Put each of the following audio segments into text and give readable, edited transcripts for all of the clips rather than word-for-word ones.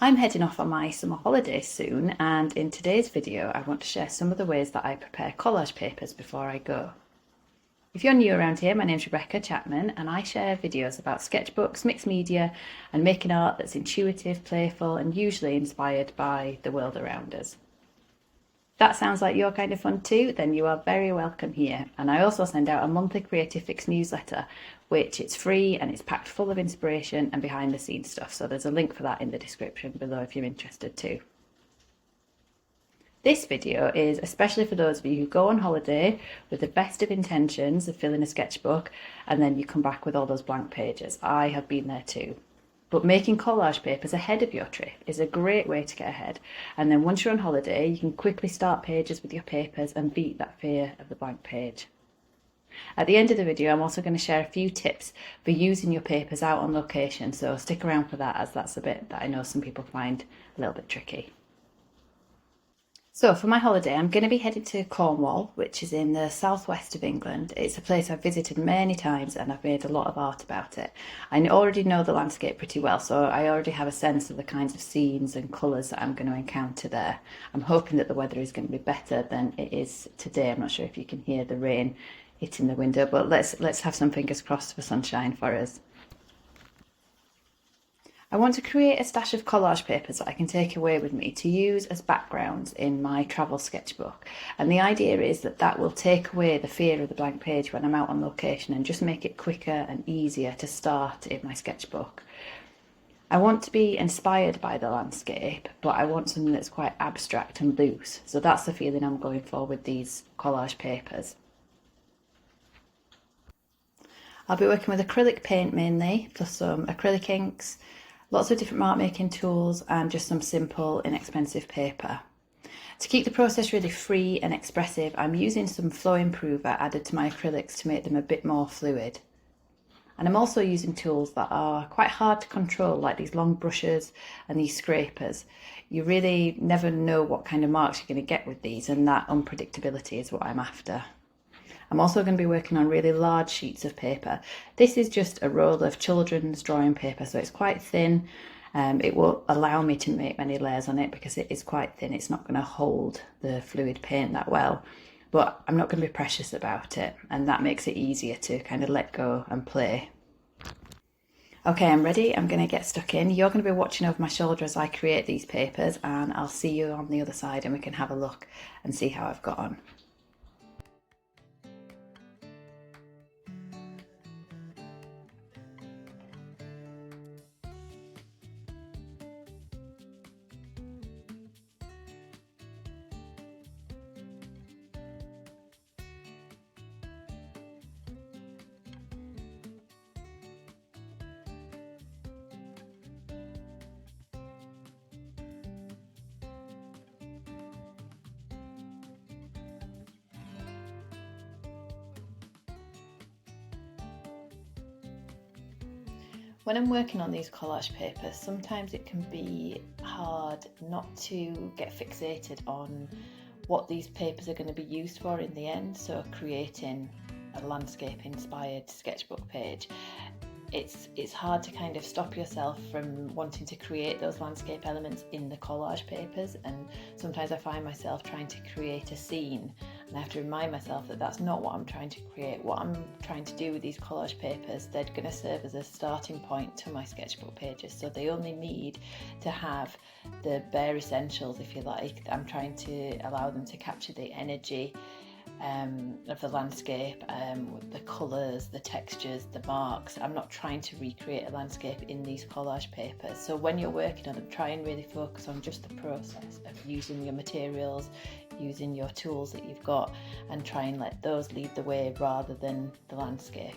I'm heading off on my summer holidays soon, and in today's video I want to share some of the ways that I prepare collage papers before I go. If you're new around here, my name's Rebecca Chapman and I share videos about sketchbooks, mixed media and making art that's intuitive, playful and usually inspired by the world around us. If that sounds like your kind of fun too, then you are very welcome here. And I also send out a monthly Creative Fix newsletter, which it's free and it's packed full of inspiration and behind the scenes stuff. So there's a link for that in the description below if you're interested too. This video is especially for those of you who go on holiday with the best of intentions of filling a sketchbook and then you come back with all those blank pages. I have been there too. But making collage papers ahead of your trip is a great way to get ahead. And then once you're on holiday, you can quickly start pages with your papers and beat that fear of the blank page. At the end of the video, I'm also going to share a few tips for using your papers out on location. So stick around for that, as that's a bit that I know some people find a little bit tricky. So for my holiday, I'm going to be headed to Cornwall, which is in the southwest of England. It's a place I've visited many times and I've made a lot of art about it. I already know the landscape pretty well, so I already have a sense of the kinds of scenes and colours that I'm going to encounter there. I'm hoping that the weather is going to be better than it is today. I'm not sure if you can hear the rain hitting the window, but let's have some fingers crossed for sunshine for us. I want to create a stash of collage papers that I can take away with me to use as backgrounds in my travel sketchbook. And the idea is that that will take away the fear of the blank page when I'm out on location and just make it quicker and easier to start in my sketchbook. I want to be inspired by the landscape, but I want something that's quite abstract and loose. So that's the feeling I'm going for with these collage papers. I'll be working with acrylic paint mainly, plus some acrylic inks, lots of different mark making tools and just some simple inexpensive paper. To keep the process really free and expressive, I'm using some flow improver added to my acrylics to make them a bit more fluid. And I'm also using tools that are quite hard to control, like these long brushes and these scrapers. You really never know what kind of marks you're going to get with these, and that unpredictability is what I'm after. I'm also going to be working on really large sheets of paper. This is just a roll of children's drawing paper, so it's quite thin. It will allow me to make many layers on it because it is quite thin. It's not going to hold the fluid paint that well, but I'm not going to be precious about it, and that makes it easier to kind of let go and play. Okay, I'm ready. I'm going to get stuck in. You're going to be watching over my shoulder as I create these papers, and I'll see you on the other side and we can have a look and see how I've got on. When I'm working on these collage papers, sometimes it can be hard not to get fixated on what these papers are going to be used for in the end. So creating a landscape inspired sketchbook page, it's hard to kind of stop yourself from wanting to create those landscape elements in the collage papers, and sometimes I find myself trying to create a scene and I have to remind myself that that's not what I'm trying to create. What I'm trying to do with these collage papers, they're going to serve as a starting point to my sketchbook pages, so they only need to have the bare essentials, if you like. I'm trying to allow them to capture the energy of the landscape, the colours, the textures, the marks. I'm not trying to recreate a landscape in these collage papers. So when you're working on them, try and really focus on just the process of using your materials, using your tools that you've got, and try and let those lead the way rather than the landscape.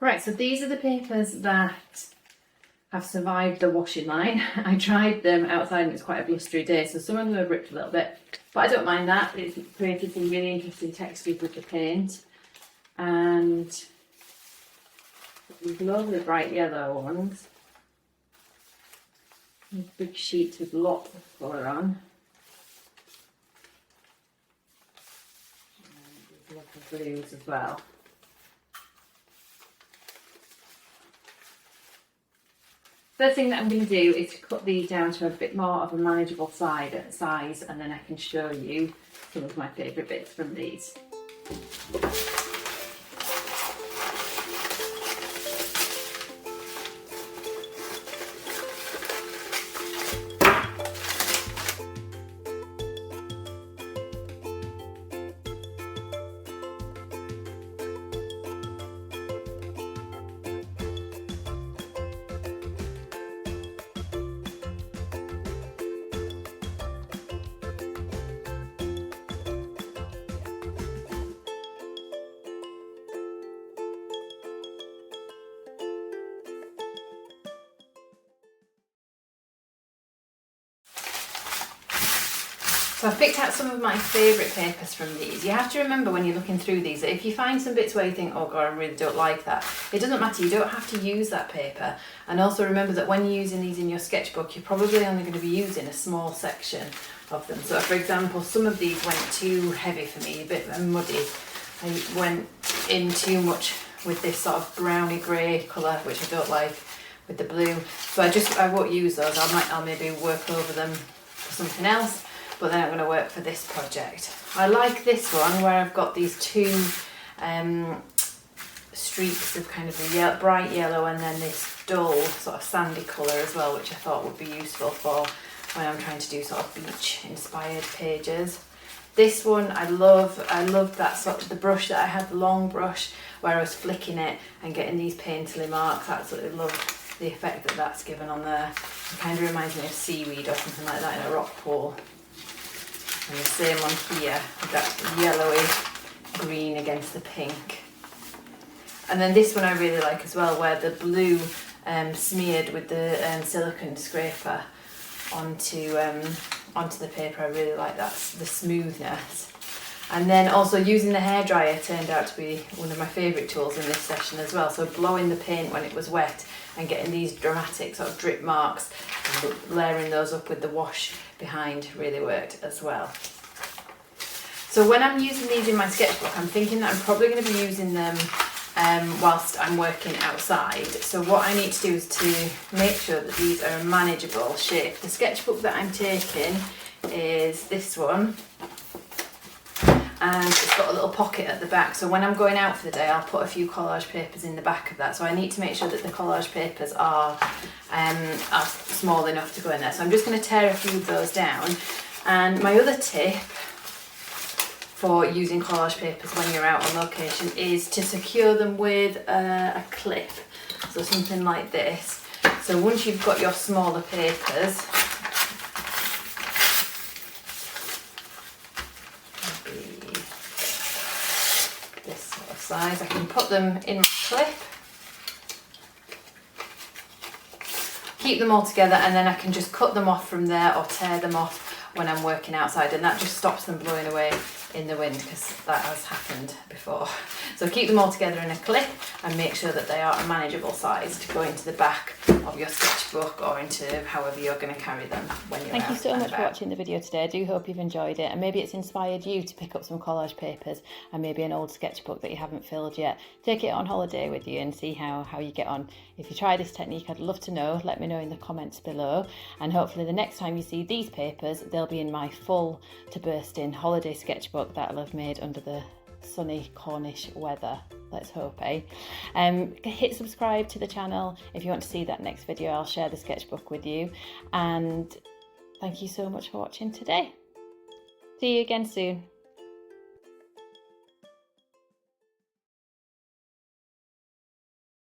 Right, so these are the papers that have survived the washing line. I tried them outside and it's quite a blustery day, so some of them have ripped a little bit, but I don't mind that. It's created some really interesting textures with the paint. And these lovely bright yellow ones. These big sheets with lots of colour on. And lots of blues as well. First thing that I'm going to do is to cut these down to a bit more of a manageable size, and then I can show you some of my favourite bits from these. So I've picked out some of my favourite papers from these. You have to remember when you're looking through these that if you find some bits where you think, oh god, I really don't like that, it doesn't matter, you don't have to use that paper. And also remember that when you're using these in your sketchbook, you're probably only going to be using a small section of them. So for example, some of these went too heavy for me, a bit muddy. I went in too much with this sort of browny grey colour, which I don't like, with the blue. So I won't use those. I'll maybe work over them for something else. But then I'm going to work for this project. I like this one where I've got these two streaks of kind of a bright yellow and then this dull sort of sandy colour as well, which I thought would be useful for when I'm trying to do sort of beach inspired pages. This one I love that sort of the brush that I had, the long brush, where I was flicking it and getting these painterly marks. I absolutely love the effect that that's given on there. It kind of reminds me of seaweed or something like that in a rock pool. And the same on here, with that yellowy green against the pink. And then this one I really like as well, where the blue smeared with the silicone scraper onto the paper. I really like that, the smoothness. And then also using the hairdryer turned out to be one of my favourite tools in this session as well. So blowing the paint when it was wet and getting these dramatic sort of drip marks and layering those up with the wash behind really worked as well. So when I'm using these in my sketchbook, I'm thinking that I'm probably going to be using them whilst I'm working outside. So what I need to do is to make sure that these are a manageable shape. The sketchbook that I'm taking is this one, and it's got a little pocket at the back, so when I'm going out for the day I'll put a few collage papers in the back of that. So I need to make sure that the collage papers are small enough to go in there. So I'm just going to tear a few of those down. And my other tip for using collage papers when you're out on location is to secure them with a clip, so something like this. So once you've got your smaller papers, this sort of size, I can put them in my clip, keep them all together, and then I can just cut them off from there or tear them off when I'm working outside, and that just stops them blowing away in the wind, because that has happened before. So keep them all together in a clip and make sure that they are a manageable size to go into the back of your sketchbook or into however you're going to carry them when you're out. Thank you so much for watching the video today. I do hope you've enjoyed it, and maybe it's inspired you to pick up some collage papers and maybe an old sketchbook that you haven't filled yet. Take it on holiday with you and see how you get on. If you try this technique, I'd love to know. Let me know in the comments below, and hopefully the next time you see these papers, they'll be in my full to bursting holiday sketchbook that I'll have made under the sunny Cornish weather. Let's hope, eh? Hit subscribe to the channel if you want to see that next video. I'll share the sketchbook with you, and thank you so much for watching today. See you again soon.